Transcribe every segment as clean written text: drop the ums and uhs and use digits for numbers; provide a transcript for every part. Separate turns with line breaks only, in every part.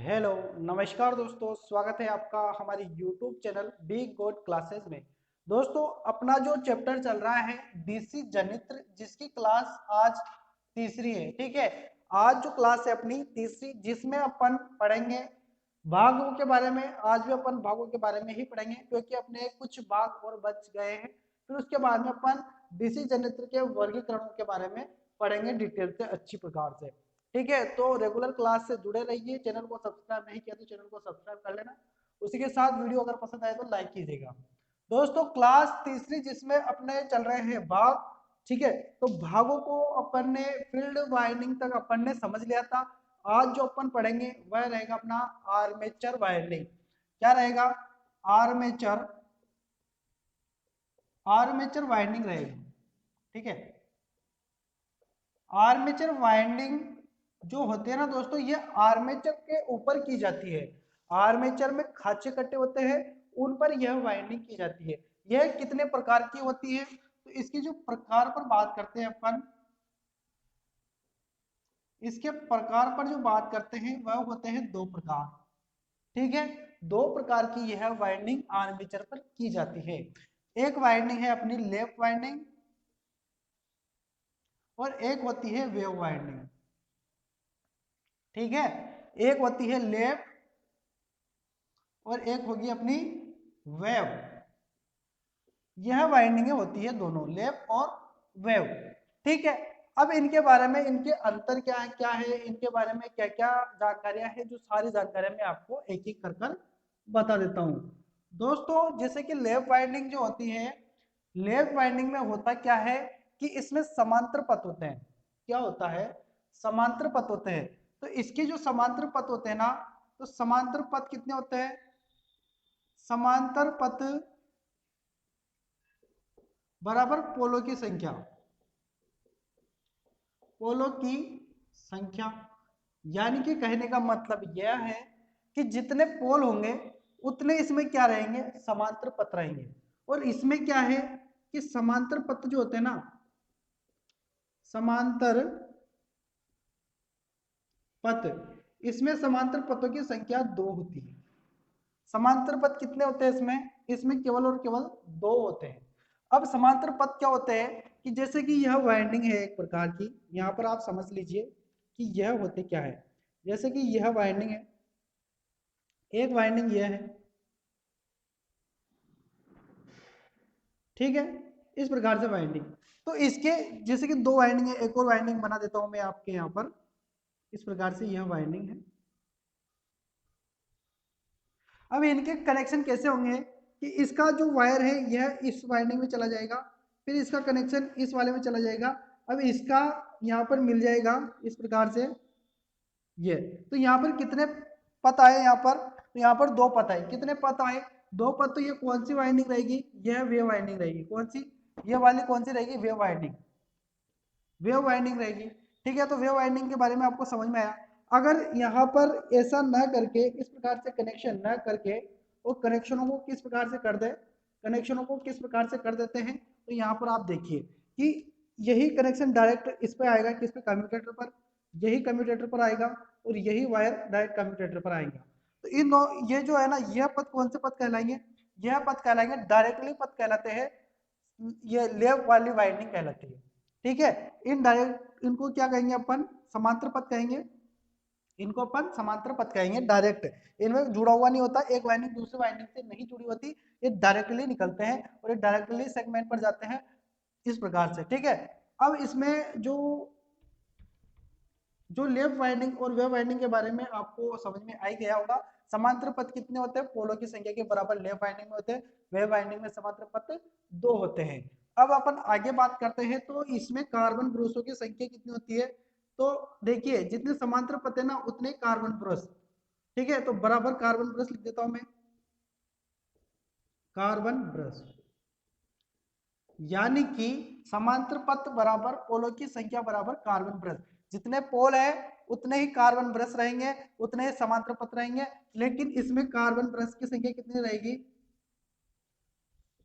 Hello, नमस्कार दोस्तों। स्वागत है आपका हमारी यूट्यूब चैनल बिग गोड क्लासेस में। दोस्तों, अपना जो चैप्टर चल रहा है डीसी जनित्र, जिसकी क्लास आज तीसरी है। ठीक है, आज जो क्लास है अपनी तीसरी, जिसमें अपन पढ़ेंगे भागों के बारे में। आज भी अपन भागों के बारे में ही पढ़ेंगे, क्योंकि अपने कुछ भाग और बच गए हैं। फिर उसके बाद में अपन डीसी जनित्र के वर्गीकरणों के बारे में पढ़ेंगे डिटेल से, अच्छी प्रकार से। ठीक है, तो रेगुलर क्लास से जुड़े रहिए। चैनल को सब्सक्राइब नहीं किया तो चैनल को सब्सक्राइब कर लेना। उसी के साथ वीडियो अगर पसंद आए तो लाइक कीजिएगा। दोस्तों, क्लास तीसरी जिसमें अपने चल रहे हैं भाग। ठीक है, तो भागों को अपन ने फील्ड वाइंडिंग तक अपन ने समझ लिया था। आज जो अपन पढ़ेंगे वह रहेगा अपना आर्मेचर वाइंडिंग। क्या रहेगा? आर्मेचर आर्मेचर वाइंडिंग रहेगा। ठीक है, आर्मेचर वाइंडिंग जो होते हैं ना दोस्तों, ये आर्मेचर के ऊपर की जाती है। आर्मेचर में खांचे कट्टे होते हैं, उन पर यह वाइंडिंग की जाती है। यह कितने प्रकार की होती है, तो इसकी जो प्रकार पर बात करते हैं अपन, इसके प्रकार पर जो बात करते हैं वह होते हैं दो प्रकार। ठीक है, दो प्रकार की यह वाइंडिंग आर्मेचर पर की जाती है। एक वाइंडिंग है अपनी लेफ्ट वाइंडिंग, और एक होती है वेव वाइंडिंग। ठीक है, एक होती है लेफ्ट और एक होगी अपनी वेव। यह वाइंडिंगें होती है दोनों, लेफ्ट और वेव। ठीक है, अब इनके बारे में, इनके अंतर क्या है, इनके बारे में क्या क्या जानकारियां हैं, जो सारी जानकारियां मैं आपको एक एक कर कर बता देता हूं। दोस्तों, जैसे कि लेफ्ट वाइंडिंग जो होती है, लेफ्ट वाइंडिंग में होता क्या है कि इसमें समांतर पथ होते हैं। क्या होता है? समांतर पथ होते हैं। तो इसके जो समांतर पथ होते हैं ना, तो समांतर पथ कितने होते हैं? समांतर पथ बराबर पोलों की संख्या। पोलों की संख्या, यानी कि कहने का मतलब यह है कि जितने पोल होंगे उतने इसमें क्या रहेंगे? समांतर पथ रहेंगे। और इसमें क्या है कि समांतर पथ जो होते हैं ना, समांतर पथ, इसमें समांतर पथों की संख्या दो होती है। समांतर पथ कितने होते हैं इसमें? इसमें केवल और केवल दो होते हैं। अब समांतर पथ क्या होते हैं कि जैसे कि यह वाइंडिंग है एक प्रकार की, यहाँ पर आप समझ लीजिए कि यह होते क्या है। जैसे कि यह वाइंडिंग है, एक वाइंडिंग यह है। ठीक है, इस प्रकार से वाइंडिंग। तो इसके जैसे कि दो वाइंडिंग है, एक और वाइंडिंग बना देता हूं मैं आपके यहाँ पर। इस प्रकार से यह वाइंडिंग है। अब इनके कनेक्शन कैसे होंगे कि इसका जो वायर है यह इस वाइंडिंग में चला जाएगा, फिर इसका कनेक्शन इस वाले में चला जाएगा। अब इसका यहाँ पर मिल जाएगा इस प्रकार से ये। तो यहाँ पर कितने पथ आए? यहाँ पर तो यहाँ पर दो पथ आए। कितने पथ आए? दो पथ। तो ये कौन सी वाइंडिंग रहेगी? यह वेव वाइंडिंग रहेगी। कौन सी? ये वाली कौन सी रहेगी? Wave winding. वेव वाइंडिंग रहेगी। ठीक है, तो वेव वाइंडिंग के बारे में आपको समझ में आया। अगर यहाँ पर ऐसा ना करके, इस प्रकार से कनेक्शन ना करके, वो कनेक्शनों को किस प्रकार से कर दे, कनेक्शनों को किस प्रकार से कर देते हैं, तो यहाँ पर आप देखिए कि यही कनेक्शन डायरेक्ट इस पे आएगा, किस पे? कम्यूटेटर पर। यही कम्यूटेटर पर आएगा और यही वायर डायरेक्ट कम्यूटेटर पर आएगा। तो इन दो, ये जो है ना, यह पथ कौन से पथ कहलाएंगे? यह पथ कहलाएंगे डायरेक्टली पथ कहलाते हैं। ये लेव वाली वाइंडिंग कहलाती है। ठीक है, इनडायरेक्ट इनको क्या कहेंगे अपन? समांतर पथ कहेंगे। इनको अपन समांतर पथ कहेंगे। डायरेक्ट इनमें जुड़ा हुआ नहीं होता, एक वाइंडिंग दूसरी वाइंडिंग से नहीं जुड़ी होती। ये डायरेक्टली निकलते हैं और ये डायरेक्टली सेगमेंट पर जाते हैं, इस प्रकार से। ठीक है, अब इसमें जो लेफ्ट वाइंडिंग और वेव वाइंडिंग के बारे में आपको समझ में आ ही गया होगा। समांतर पथ कितने होते हैं? पोलों की संख्या के बराबर लेफ्ट वाइंडिंग में होते हैं, वेव वाइंडिंग में समांतर पथ दो होते हैं। अब अपन आगे बात करते हैं, तो इसमें कार्बन ब्रशों की संख्या कितनी होती है? तो देखिए, जितने समांतर पथ है ना उतने कार्बन ब्रश। ठीक है, तो बराबर कार्बन ब्रश लिख देता हूं मैं, कार्बन ब्रश। यानी कि समांतर पथ बराबर पोलों की संख्या बराबर कार्बन ब्रश। जितने पोल है उतने ही कार्बन ब्रश रहेंगे, उतने ही समांतर पथ रहेंगे। लेकिन इसमें कार्बन ब्रश की संख्या कितनी रहेगी?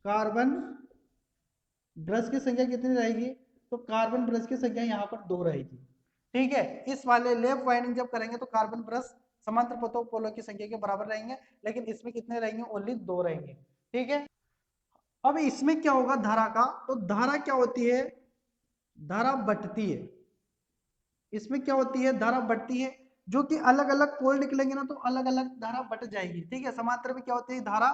कार्बन ब्रश की संख्या कितनी रहेगी? तो कार्बन ब्रश की संख्या यहाँ पर दो रहेगी। ठीक है, इस वाले लेफ्ट वाइंडिंग जब करेंगे तो कार्बन ब्रश समांतर पथों पोलों की संख्या के बराबर रहेंगे, लेकिन इसमें कितने रहेंगे, ओनली 2 रहेंगे। ठीक है, अब इसमें क्या होगा धारा का, तो धारा क्या होती है, धारा बटती है। इसमें क्या होती है, धारा बढ़ती है, जो कि अलग अलग पोल निकलेंगे ना तो अलग अलग धारा बढ़ जाएगी। ठीक है, समांतर में क्या होती है, धारा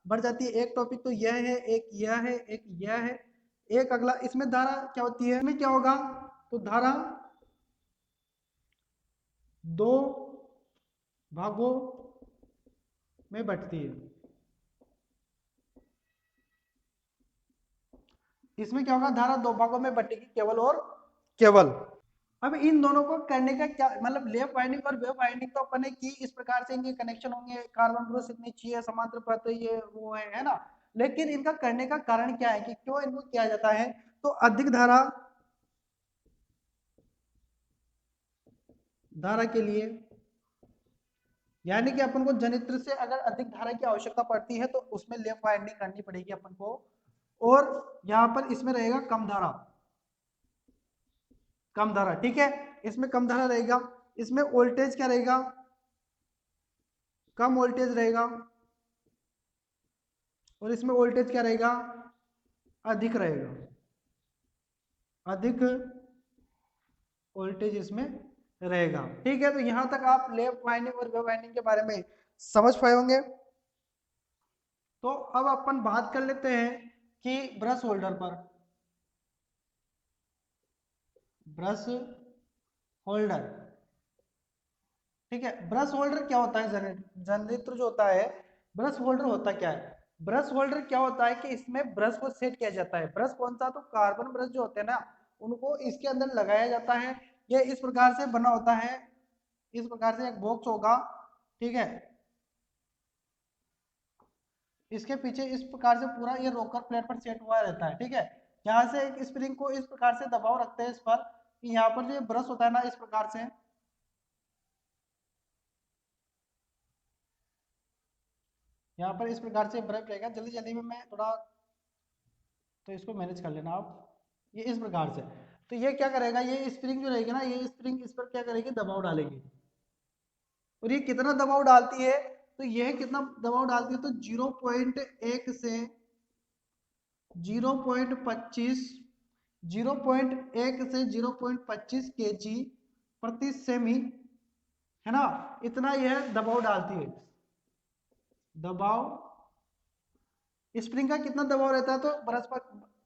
बढ़ जाती है। एक टॉपिक तो यह है, एक यह है, एक यह है, एक अगला। इसमें धारा क्या होती है, इसमें क्या होगा, तो धारा 2 भागों में बंटती है। इसमें क्या होगा, धारा 2 भागों में बंटेगी केवल और केवल। अब इन दोनों को करने का क्या मतलब, लेफ्ट वाइंडिंग और वेव वाइंडिंग तो अपन ने की, इस प्रकार से इनके कनेक्शन होंगे, कार्बन ब्रश इतनी चाहिए, समांतर पथ ये वो है ना। लेकिन इनका करने का कारण क्या है कि क्यों इनको किया जाता है, तो अधिक धारा धारा के लिए, यानी कि अपन को जनित्र से अगर अधिक धारा की आवश्यकता पड़ती है तो उसमें लेफ्ट वाइंडिंग करनी पड़ेगी अपन को। और यहाँ पर इसमें रहेगा कम धारा, कम धारा। ठीक है, इसमें कम धारा रहेगा, इसमें वोल्टेज क्या रहेगा, कम वोल्टेज रहेगा, और इसमें वोल्टेज क्या रहेगा, अधिक रहेगा, अधिक वोल्टेज इसमें रहेगा। ठीक है, तो यहां तक आप लेफ्ट वाइंडिंग और वेव वाइंडिंग के बारे में समझ पाए होंगे। तो अब अपन बात कर लेते हैं कि ब्रश होल्डर पर, ब्रश होल्डर। ठीक है, ब्रश होल्डर क्या होता है, जनरेटर जो होता है, ब्रश होल्डर होता क्या है, ब्रश होल्डर क्या होता है कि इसमें ब्रश को सेट किया जाता है। ब्रश कौन सा, तो कार्बन ब्रश जो होते हैं ना, उनको इसके अंदर लगाया जाता है। ये इस प्रकार से बना होता है, इस प्रकार से एक बॉक्स होगा। ठीक है, इसके पीछे इस प्रकार से पूरा ये रोकर प्लेट पर सेट हुआ रहता है। ठीक है, यहाँ से एक स्प्रिंग को इस प्रकार से दबाव रखते हैं इस पर, कि यहाँ पर जो ये ब्रश होता है ना, इस प्रकार से यहाँ पर इस प्रकार से ब्रश रहेगा। जल्दी जल्दी में मैं थोड़ा, तो इसको मैनेज कर लेना आप, ये इस प्रकार से। तो ये क्या करेगा, ये स्प्रिंग जो रहेगी ना, ये स्प्रिंग इस पर क्या करेगी, दबाव डालेगी। और ये कितना दबाव डालती है, तो यह कितना दबाव डालती है, तो 0.1 से 0.25, 0.1 से 0.25 kg प्रति सेमी, है ना, इतना यह दबाव डालती है। दबाव, स्प्रिंग का कितना दबाव रहता है, तो ब्रश पर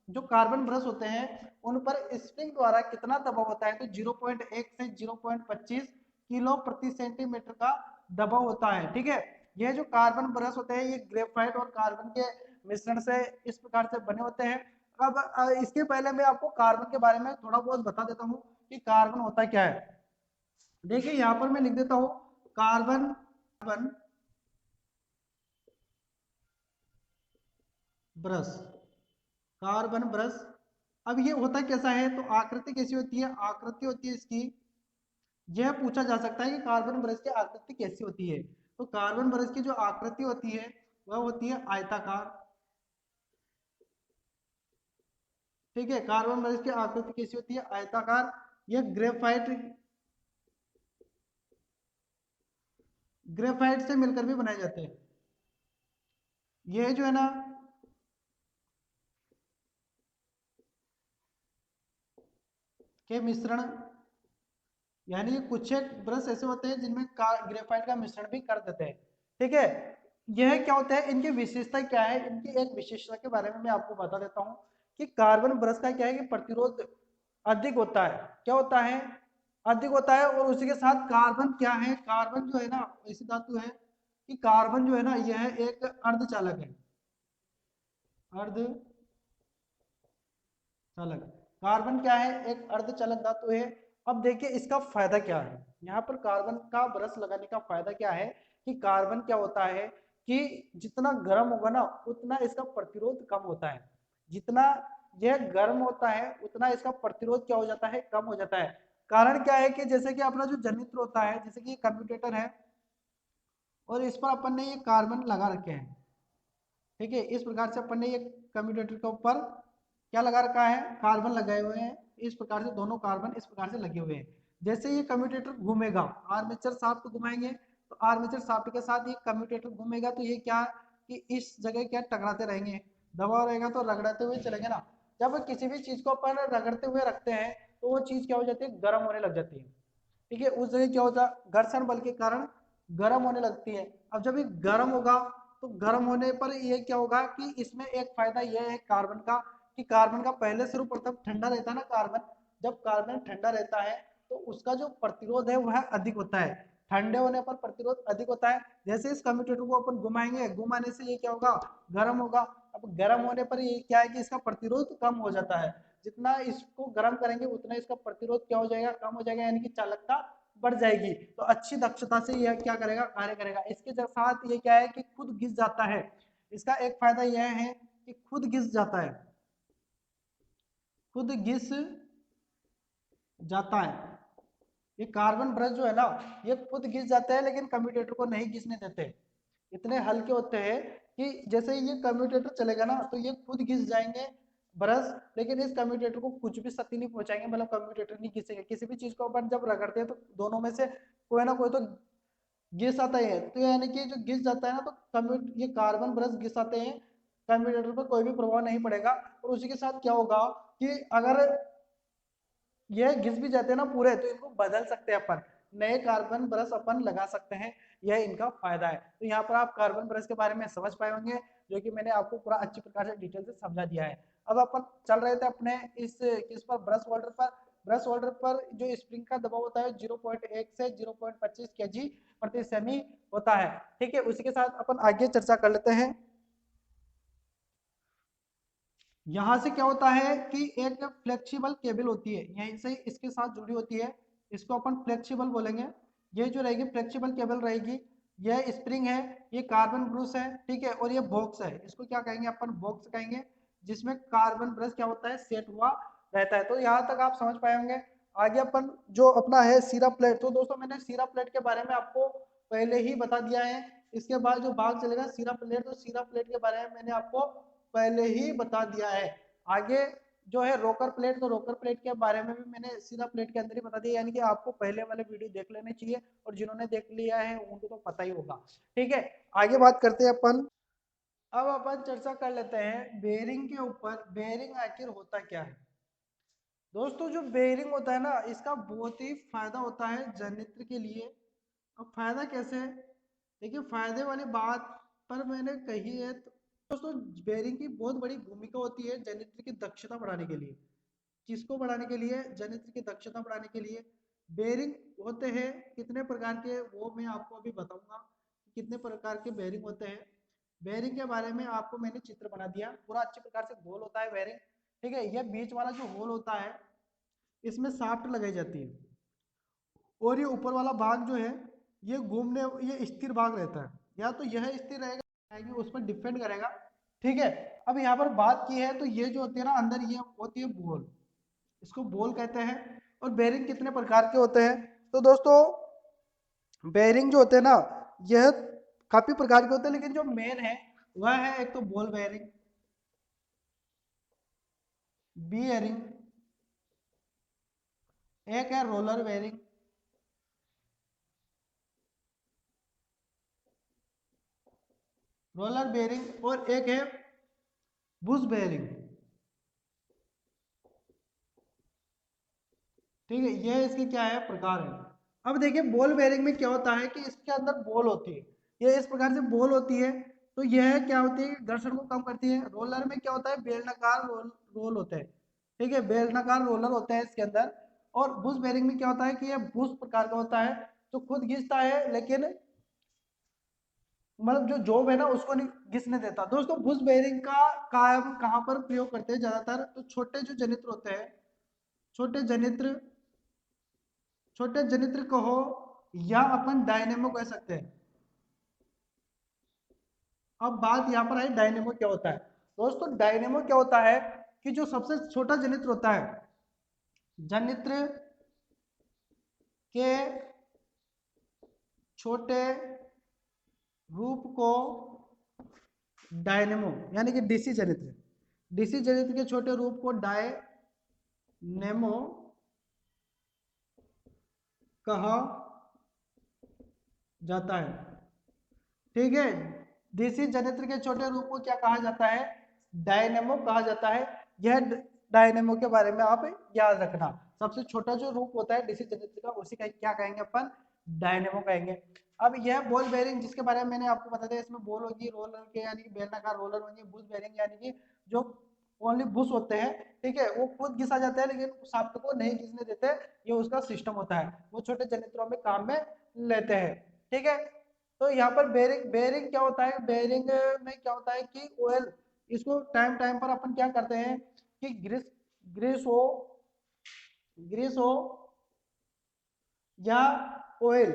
जो कार्बन ब्रश होते हैं उन पर स्प्रिंग द्वारा कितना दबाव होता है, तो 0.1 से 0.25 किलो प्रति सेंटीमीटर का दबाव होता है। ठीक है, ये जो कार्बन ब्रश होते हैं ये ग्रेफाइट और कार्बन के मिश्रण से इस प्रकार से बने होते हैं। अब इसके पहले मैं आपको कार्बन के बारे में थोड़ा बहुत बता देता हूँ कि कार्बन होता क्या है। देखिए यहाँ पर मैं लिख देता हूँ, carbon, carbon brush, carbon brush. अब ये होता कैसा है, तो आकृति कैसी होती है, आकृति होती है इसकी, यह पूछा जा सकता है कि कार्बन ब्रश की आकृति कैसी होती है। तो कार्बन ब्रश की जो आकृति होती है वह होती है आयताकार। ठीक है, कार्बन ब्रश की आकृति कैसी होती है, आयताकार। यह ग्रेफाइट, ग्रेफाइट से मिलकर भी बनाए जाते हैं। यह जो है ना, के मिश्रण, यानी ये कुछ एक ब्रश ऐसे होते हैं जिनमें ग्रेफाइट का मिश्रण भी कर देते हैं। ठीक है, यह क्या होता है, इनकी विशेषता क्या है, इनकी एक विशेषता के बारे में मैं आपको बता देता हूँ कि कार्बन ब्रश का क्या है कि प्रतिरोध अधिक होता है। क्या होता है, अधिक होता है। और उसी के साथ कार्बन क्या है, कार्बन जो है ना ऐसी धातु है कि कार्बन जो है ना यह एक अर्धचालक है, अर्धचालक। कार्बन क्या है, एक अर्धचालक धातु है। अब देखिए इसका फायदा क्या है, यहाँ पर कार्बन का ब्रश लगाने का फायदा क्या है कि कार्बन क्या होता है कि जितना गर्म होगा ना उतना इसका प्रतिरोध कम होता है। जितना यह गर्म होता है उतना इसका प्रतिरोध क्या हो जाता है, कम हो जाता है। कारण क्या है कि जैसे कि अपना जो जनित्र होता है, जैसे कि कंप्यूटर है और इस पर अपन ने ये कार्बन लगा रखे हैं। ठीक है, इस प्रकार से अपन ने ये कंप्यूटर के ऊपर क्या लगा रखा है, कार्बन लगाए हुए हैं। इस प्रकार से दोनों कार्बन इस प्रकार से लगे हुए हैं। जैसे ये कम्यूटेटर घूमेगा, आर्मेचर शाफ्ट घुमाएंगे तो आर्मेचर शाफ्ट के साथ ये कम्यूटेटर घूमेगा तो ये क्या कि इस जगह क्या टकराते रहेंगे, दबाव रहेगा तो रगड़ाते हुए चलेंगे ना। जब किसी भी चीज को अपन रगड़ते हुए रखते हैं तो वो चीज क्या हो जाती है, गर्म होने लग जाती है। ठीक है, उस जगह क्या होता है, घर्षण बल के कारण गर्म होने लगती है। अब जब ये गर्म होगा तो गर्म होने पर ये क्या होगा कि इसमें एक फायदा यह है कार्बन का, कि कार्बन का पहले सर्वप्रथम ठंडा रहता है ना कार्बन, जब कार्बन ठंडा रहता है तो उसका जो प्रतिरोध है वह अधिक होता है, ठंडे होने पर प्रतिरोध अधिक होता है। जैसे इस कम्यूटेटर को अपन घुमाएंगे, घुमाने से ये क्या होगा, गर्म होगा। अब गर्म होने पर ये क्या है कि इसका प्रतिरोध कम हो जाता है, जितना इसको गर्म करेंगे उतना इसका प्रतिरोध क्या हो जाएगा, कम हो जाएगा, यानी कि चालकता बढ़ जाएगी। तो अच्छी दक्षता से यह क्या करेगा, कार्य करेगा। इसके साथ ये क्या है कि खुद घिस जाता है। इसका एक फायदा यह है कि खुद घिस जाता है, खुद घिस जाता है। ये कार्बन ब्रश जो है ना, ये खुद घिस जाते हैं लेकिन कम्यूटेटर को नहीं घिसने देते। इतने हल्के होते हैं कि जैसे ये कम्यूटेटर चलेगा ना तो ये खुद घिस जाएंगे ब्रश, लेकिन इस कम्यूटेटर को कुछ भी क्षति नहीं पहुंचाएंगे, मतलब कम्यूटेटर नहीं घिसेंगे। किसी भी चीज को अपन जब रगड़ते हैं तो दोनों में से कोई ना कोई तो घिस आता है, तो यानी कि जो घिस जाता है ना तो कम्यूट ये कार्बन ब्रश घिस आते हैं, कम्यूटेटर पर कोई भी प्रभाव नहीं पड़ेगा। और उसी के साथ क्या होगा कि अगर ये घिस भी जाते हैं ना पूरे तो इनको बदल सकते हैं अपन, नए कार्बन ब्रश अपन लगा सकते हैं, यह इनका फायदा है। तो यहाँ पर आप कार्बन ब्रश के बारे में समझ पाए होंगे, जो कि मैंने आपको पूरा अच्छी प्रकार से डिटेल से समझा दिया है। अब अपन चल रहे थे अपने इस किस पर, ब्रश होल्डर पर। ब्रश होल्डर पर जो स्प्रिंग का दबाव होता है 0.1 से 0.25 kg प्रति सेमी होता है। ठीक है, उसी के साथ अपन आगे चर्चा कर लेते हैं। यहाँ से क्या होता है कि एक फ्लेक्सिबल केबल होती है, यहीं से इसके साथ जुड़ी होती है, इसको अपन फ्लेक्सिबल बोलेंगे। ये जो रहेगी फ्लेक्सिबल केबल रहेगी, यह स्प्रिंग है, ये कार्बन ब्रश है, ठीक है, और ये बॉक्स है, इसको क्या कहेंगे अपन, बॉक्स कहेंगे, जिसमें कार्बन ब्रश क्या होता है, सेट हुआ रहता है। तो यहाँ तक आप समझ पाए होंगे। आगे अपन जो अपना है सीरा प्लेट, तो दोस्तों मैंने सीरा प्लेट के बारे में आपको पहले ही बता दिया है। इसके बाद जो भाग चलेगा सीरा प्लेट, तो सीरा प्लेट के बारे में मैंने आपको पहले ही बता दिया है। आगे जो है रोकर प्लेट, तो रोकर प्लेट के बारे में भी मैंने सीधा प्लेट के अंदर ही बता दिया, यानी कि आपको पहले वाले वीडियो देख लेने चाहिए, और जिन्होंने देख लिया है उनको तो पता ही होगा। ठीक है, आगे बात करते हैं अपन। अब अपन चर्चा कर लेते हैं बेरिंग के ऊपर। बेरिंग आखिर होता क्या है दोस्तों? जो बेरिंग होता है ना, इसका बहुत ही फायदा होता है जनित्र के लिए। अब फायदा कैसे है, देखिए फायदे वाली बात पर मैंने कही है तो दोस्तों बेरिंग की बहुत बड़ी भूमिका होती है जनित्र की दक्षता बढ़ाने के लिए। किसको बढ़ाने के लिए? जनित्र की दक्षता बढ़ाने के लिए। बेरिंग होते हैं कितने प्रकार के, वो मैं आपको अभी बताऊंगा कितने प्रकार के बेरिंग होते हैं। बेरिंग के बारे में आपको मैंने चित्र बना दिया, पूरा अच्छी प्रकार से गोल होता है बेरिंग। ठीक है, यह बीच वाला जो होल होता है इसमें शाफ्ट लगाई जाती है, और ये ऊपर वाला भाग जो है ये घूमने, ये स्थिर भाग रहता है, या तो यह स्थिर रहेगा उस पर डिपेंड करेगा। ठीक है, अब यहाँ पर बात की है तो ये जो होती है ना अंदर, ये होती है बॉल, इसको बॉल कहते हैं। और बेरिंग कितने प्रकार के होते हैं? तो दोस्तों बेरिंग जो होते हैं ना, यह काफी प्रकार के होते हैं, लेकिन जो मेन है वह है एक तो बॉल बेरिंग, बेरिंग, एक है रोलर बेरिंग, रोलर बेरिंग, और एक है बुश बेरिंग। ठीक है, ये इसके क्या है, प्रकार है। अब देखिए बॉल बेरिंग में क्या होता है कि इसके अंदर बॉल होती है, ये इस प्रकार से बॉल होती है, तो यह क्या होती है, घर्षण को कम करती है। रोलर में क्या होता है, बेलनाकार रोल होते हैं। ठीक है, बेलनाकार रोलर होते हैं इसके अंदर। और बुश बेरिंग में क्या होता है कि यह बुश प्रकार का होता है, जो खुद घिसता है लेकिन मतलब जो जॉब है ना उसको नहीं घिसने देता। दोस्तों बुश बेरिंग का काम कहाँ पर प्रयोग करते हैं ज्यादातर, तो छोटे जो जनित्र होते हैं, छोटे जनित्र, छोटे जनित्र कहो या अपन डायनेमो कह सकते हैं। अब बात यहाँ पर है डायनेमो क्या होता है। दोस्तों डायनेमो क्या होता है कि जो सबसे छोटा जनित्र होता है, जनित्र के छोटे रूप को डायनेमो यानी कि डीसी जनित्र, डीसी जनित्र के छोटे रूप को डायनेमो कहा जाता है। ठीक है, डीसी जनित्र के छोटे रूप को क्या कहा जाता है? डायनेमो कहा जाता है। यह डायनेमो के बारे में आप याद रखना। सबसे छोटा जो रूप होता है डीसी जनित्र का, उसी का क्या कहेंगे अपन? डायनेमो कहेंगे। अब यह बॉल बेरिंग जिसके बारे में मैंने आपको बता दिया, इसमें बॉल होगी, रोलर के यानी कि बेलनाकार रोलर होंगे, बुश बेरिंग यानी कि जो ओनली बुश होते हैं, ठीक है, वो खुद घिसा जाता है लेकिन शाफ्ट को नहीं घिसने देते, ये उसका सिस्टम होता है, वो छोटे जनित्रों में काम में लेते हैं। ठीक है, तो यहाँ पर बेरिंग, बेरिंग क्या होता है? बेरिंग में क्या होता है कि ऑयल, इसको टाइम टाइम पर अपन क्या करते हैं कि ग्रीस, ग्रीस हो, ग्रीस हो या ऑयल,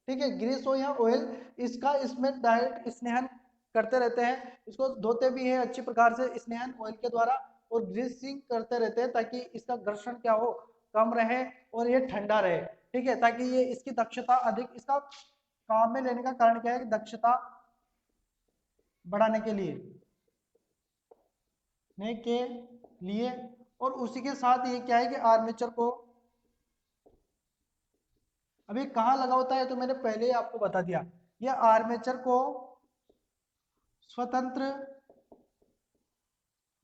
ठीक है, ग्रीस हो या ऑयल, इसका इसमें डायरेक्ट स्नेहन करते रहते हैं, इसको धोते भी हैं अच्छी प्रकार से स्नेहन ऑयल के द्वारा, और ग्रीसिंग करते रहते हैं ताकि इसका घर्षण क्या हो, कम रहे और ये ठंडा रहे। ठीक है, ताकि ये इसकी दक्षता अधिक, इसका काम में लेने का कारण क्या है कि दक्षता बढ़ाने के लिए और उसी के साथ ये क्या है कि आर्मेचर को, अभी कहाँ लगा होता है तो मैंने पहले ही आपको बता दिया, ये आर्मेचर को स्वतंत्र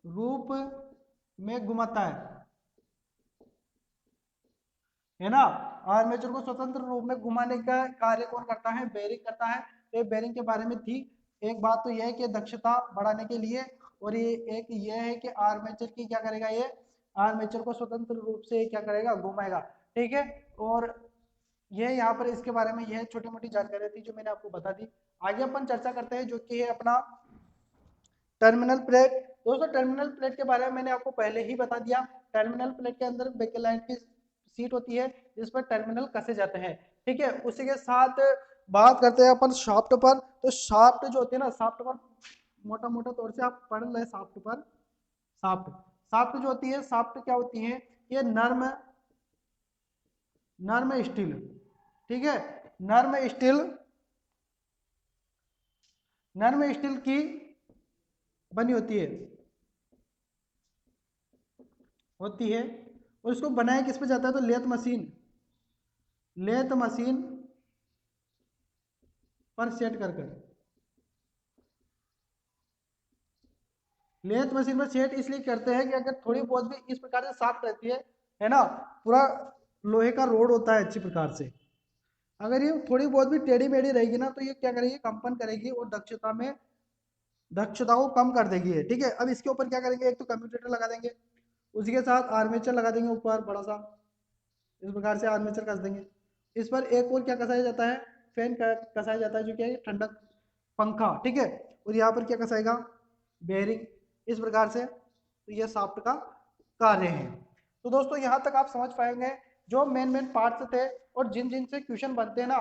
रूप में घुमाता है ना। आर्मेचर को स्वतंत्र रूप में घुमाने का कार्य कौन करता है? बेरिंग करता है। तो ये बेरिंग के बारे में थी। एक बात तो यह है कि दक्षता बढ़ाने के लिए, और ये एक यह है कि आर्मेचर की क्या करेगा, ये आर्मेचर को स्वतंत्र रूप से क्या करेगा, घुमाएगा। ठीक है, और ये यहाँ पर इसके बारे में यह छोटी मोटी जानकारी थी जो मैंने आपको बता दी। आगे अपन चर्चा करते हैं जो कि है अपना टर्मिनल प्लेट। दोस्तों टर्मिनल प्लेट के बारे में मैंने आपको पहले ही बता दिया। टर्मिनल प्लेट के अंदर बेकेलाइट की सीट होती है जिस पर टर्मिनल कसे जाते हैं। ठीक है, उसी के साथ बात करते हैं अपन शाफ्ट पर। तो शाफ्ट जो होती है ना, शाफ्ट पर मोटा मोटा तौर से आप पढ़ ले, शाफ्ट पर, शाफ्ट, शाफ्ट जो होती है, शाफ्ट क्या होती है? ये नर्म, नर्म स्टील, ठीक है, नर्म स्टील, नर्म स्टील की बनी होती है और इसको बनाया किस पे जाता है? तो लेथ मशीन, लेथ मशीन पर सेट कर कर, लेथ मशीन पर सेट इसलिए करते हैं कि अगर थोड़ी बहुत भी इस प्रकार से साफ रहती है ना, पूरा लोहे का रोड होता है अच्छी प्रकार से, अगर ये थोड़ी बहुत भी टेढ़ी मेढ़ी रहेगी ना तो ये क्या करेगी, कंपन करेगी और दक्षता में, दक्षता को कम कर देगी है। ठीक है, अब इसके ऊपर क्या करेंगे, एक तो कम्यूटेटर लगा देंगे, उसी के साथ आर्मेचर लगा देंगे ऊपर बड़ा सा, इस प्रकार से आर्मेचर कस देंगे। इस पर एक और क्या कसाया जाता है, फैन कसाया जाता है जो क्या है ठंडक पंखा। ठीक है, और यहाँ पर क्या कसाएगा, बेयरिंग, इस प्रकार से। तो ये शाफ्ट का कार्य है। तो दोस्तों यहाँ तक आप समझ पाएंगे जो मेन मेन पार्ट्स थे और जिन जिन से क्वेश्चन बनते हैं ना,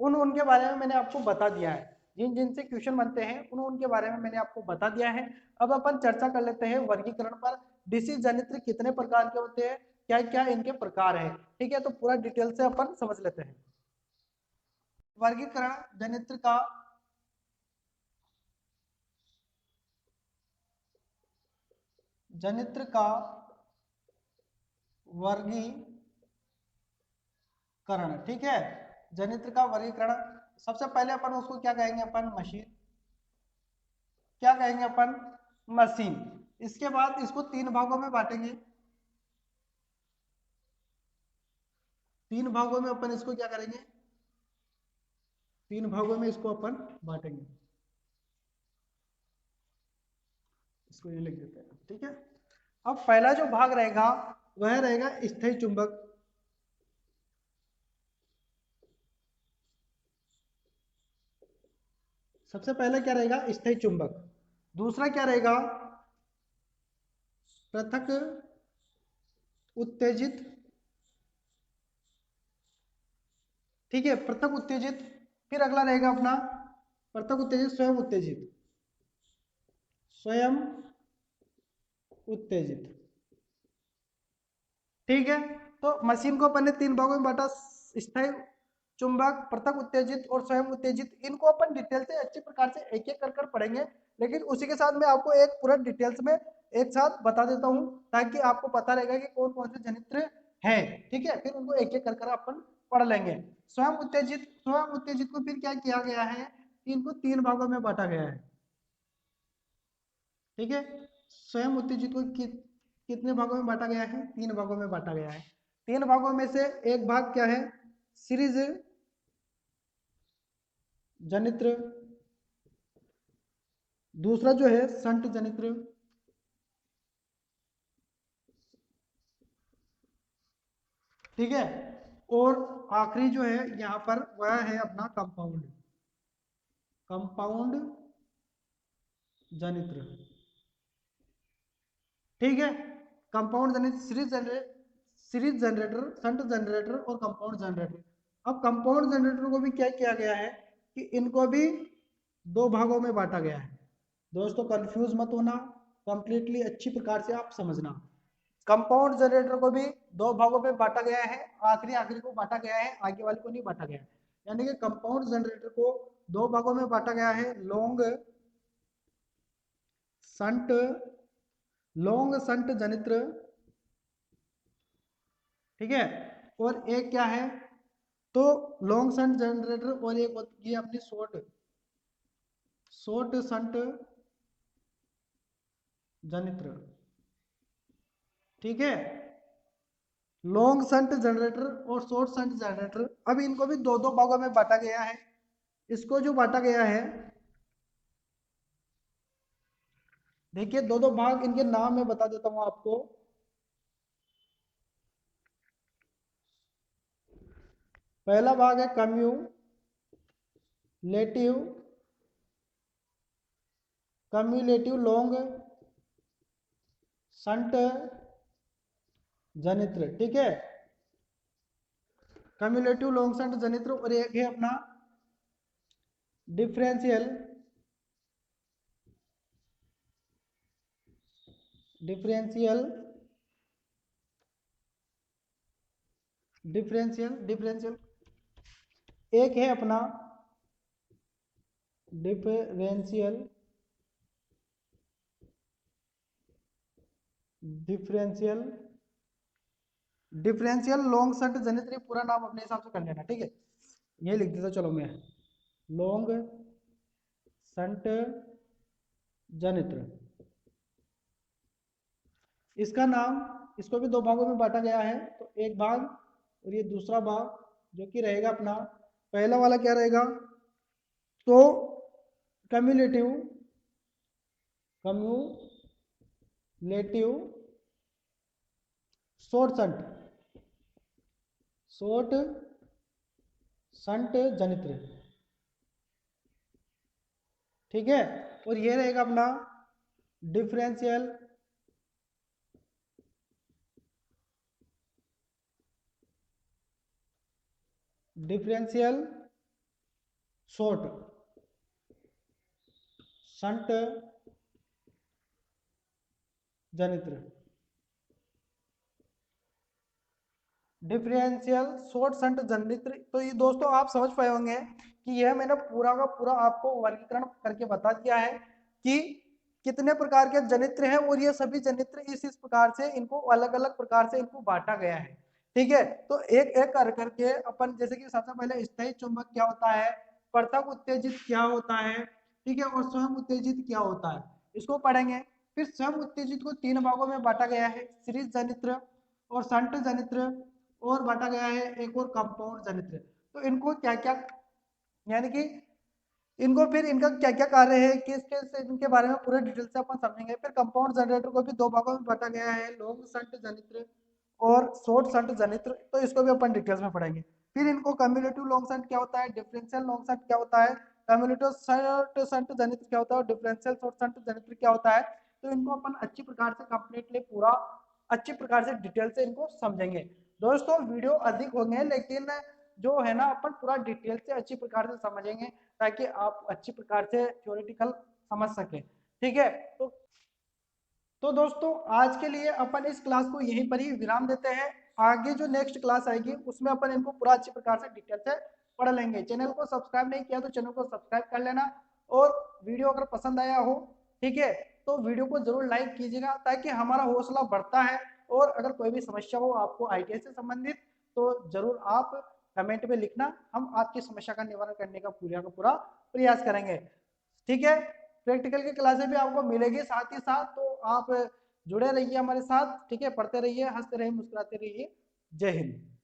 उनके बारे में मैंने आपको बता दिया है। जिन जिन से क्वेश्चन बनते हैं उनके बारे में मैंने आपको बता दिया है। अब अपन चर्चा कर लेते हैं वर्गीकरण पर। डीसी जनित्र कितने प्रकार के होते हैं, क्या क्या इनके प्रकार है। ठीक है, तो पूरा डिटेल से अपन समझ लेते हैं। वर्गीकरण जनित्र का, जनित्र का वर्गीकरण, ठीक है, जनित्र का वर्गीकरण। सबसे पहले अपन उसको क्या कहेंगे, अपन मशीन, क्या कहेंगे अपन, मशीन। इसके बाद इसको तीन भागों में बांटेंगे, तीन भागों में अपन इसको क्या करेंगे, तीन भागों में इसको अपन बांटेंगे। इसको ये लिख देते हैं। ठीक है, अब पहला जो भाग रहेगा वह रहेगा स्थायी चुंबक, सबसे पहले क्या रहेगा, स्थायी चुंबक। दूसरा क्या रहेगा, पृथक उत्तेजित, ठीक है, पृथक उत्तेजित। फिर अगला रहेगा अपना पृथक उत्तेजित, स्वयं उत्तेजित, स्वयं उत्तेजित। ठीक है, तो मशीन को अपन ने तीन भागों में बांटा, स्थायी चुंबक, पृथक उत्तेजित और स्वयं उत्तेजित। इनको अपन डिटेल से अच्छी प्रकार से एक एक कर पढ़ेंगे, लेकिन उसी के साथ मैं आपको एक पूरा डिटेल्स में एक साथ बता देता हूं ताकि आपको पता रहेगा कि कौन कौन से जनित्र है। ठीक है, फिर उनको एक एक कर अपन पढ़ लेंगे। स्वयं उत्तेजित को फिर क्या किया गया है कि इनको 3 भागों में बांटा गया है। ठीक है, स्वयं उत्तेजित को कितने भागों में बांटा गया है? 3 भागों में बांटा गया है। 3 भागों में से एक भाग क्या है? सीरीज जनित्र, दूसरा जो है संट जनित्र, ठीक है, और आखिरी जो है यहाँ पर वह है अपना कंपाउंड, कंपाउंड जनित्र। ठीक है, कंपाउंड जनित्र, सीरीज जनरेटर, संट जनरेटर और कंपाउंड जनरेटर। अब कंपाउंड जनरेटर को भी क्या किया गया है कि इनको भी 2 भागों में बांटा गया है। दोस्तों कंफ्यूज मत होना, कंप्लीटली अच्छी प्रकार से आप समझना। कंपाउंड जनरेटर को भी 2 भागों में बांटा गया है, आखिरी आखिरी को बांटा गया है, आगे वाले को नहीं बांटा गया है। यानी कि कंपाउंड जनरेटर को 2 भागों में बांटा गया है, संट लॉन्ग संट जनित्र, ठीक है, और एक क्या है तो लॉन्ग संट जनरेटर, और एक होती है अपनी शॉर्ट संट जनित्र। ठीक है, लॉन्ग संट जनरेटर और शॉर्ट संट जनरेटर, अब इनको भी 2 भागों में बांटा गया है। इसको जो बांटा गया है, देखिए 2 भाग, इनके नाम मैं बता देता हूं आपको। पहला भाग है कम्युलेटिव लॉन्ग संट जनित्र। ठीक है, कम्युलेटिव लॉन्ग संट जनित्र, और एक है अपना डिफरेंशियल डिफरेंशियल डिफरेंशियल एक है अपना डिफरेंशियल लॉन्ग संट जनित्र, पूरा नाम अपने हिसाब से कर लेना। ठीक है, ये लिख देता चलो मैं, लॉन्ग संट जनित्र। इसका नाम, इसको भी 2 भागों में बांटा गया है, तो एक भाग और ये दूसरा भाग जो कि रहेगा अपना, पहला वाला क्या रहेगा तो कम्युलेटिव शॉर्ट संट जनित्र। ठीक है, और ये रहेगा अपना डिफरेंशियल शॉर्ट संट जनित्र। डिफरेंशियल शॉर्ट संट जनित्र, तो ये दोस्तों आप समझ पाए होंगे कि यह मैंने पूरा का पूरा आपको वर्गीकरण करके बता दिया है कि कितने प्रकार के जनित्र हैं, और ये सभी जनित्र इस प्रकार से इनको अलग अलग प्रकार से इनको बांटा गया है। ठीक है, तो एक एक कर करके अपन, जैसे कि सबसे पहले स्थायी चुंबक क्या होता है, पृथक उत्तेजित क्या होता है, ठीक है, और स्वयं उत्तेजित क्या होता है, इसको पढ़ेंगे। फिर स्वयं उत्तेजित को 3 भागों में बांटा गया है, सीरीज जनित्र और संट जनित्र, और बांटा गया है एक और कंपाउंड जनित्र। तो इनको क्या क्या, यानी कि इनको फिर इनका क्या क्या कार्य है, किस किस इनके बारे में पूरे डिटेल से अपन समझेंगे। फिर कंपाउंड जनरेटर को भी 2 भागों में बांटा गया है, लॉन्ग संट जनित्र और शॉर्ट संट जनित्र, तो इसको भी अपन डिटेल्स में पढ़ेंगे। फिर इनको कम्युलेटिव लॉन्ग संट क्या होता है, डिफरेंशियल लॉन्ग संट क्या होता है, कम्युलेटिव शॉर्ट संट जनित्र क्या होता है, और डिफरेंशियल शॉर्ट संट जनित्र क्या होता है, तो इनको अपन अच्छी प्रकार से कंप्लीटली पूरा अच्छी प्रकार से डिटेल से इनको समझेंगे। दोस्तों वीडियो अधिक होंगे, लेकिन जो है ना अपन पूरा डिटेल से अच्छी प्रकार से समझेंगे, ताकि आप अच्छी प्रकार से थ्योरेटिकल समझ सके। ठीक है, तो दोस्तों आज के लिए अपन इस क्लास को यहीं पर ही विराम देते हैं। आगे जो नेक्स्ट क्लास आएगी उसमें अपन इनको पूरा अच्छी प्रकार से डिटेल से पढ़ लेंगे। चैनल को सब्सक्राइब नहीं किया तो चैनल को सब्सक्राइब कर लेना, और वीडियो अगर पसंद आया हो, ठीक है, तो वीडियो को जरूर लाइक कीजिएगा, ताकि हमारा हौसला बढ़ता है। और अगर कोई भी समस्या हो आपको आईटीआई से संबंधित, तो जरूर आप कमेंट में लिखना, हम आपकी समस्या का निवारण करने का पूरा प्रयास करेंगे। ठीक है, प्रैक्टिकल की क्लासें भी आपको मिलेगी साथ ही साथ, तो आप जुड़े रहिए हमारे साथ। ठीक है, पढ़ते रहिए, हंसते रहिए, मुस्कुराते रहिए। जय हिंद।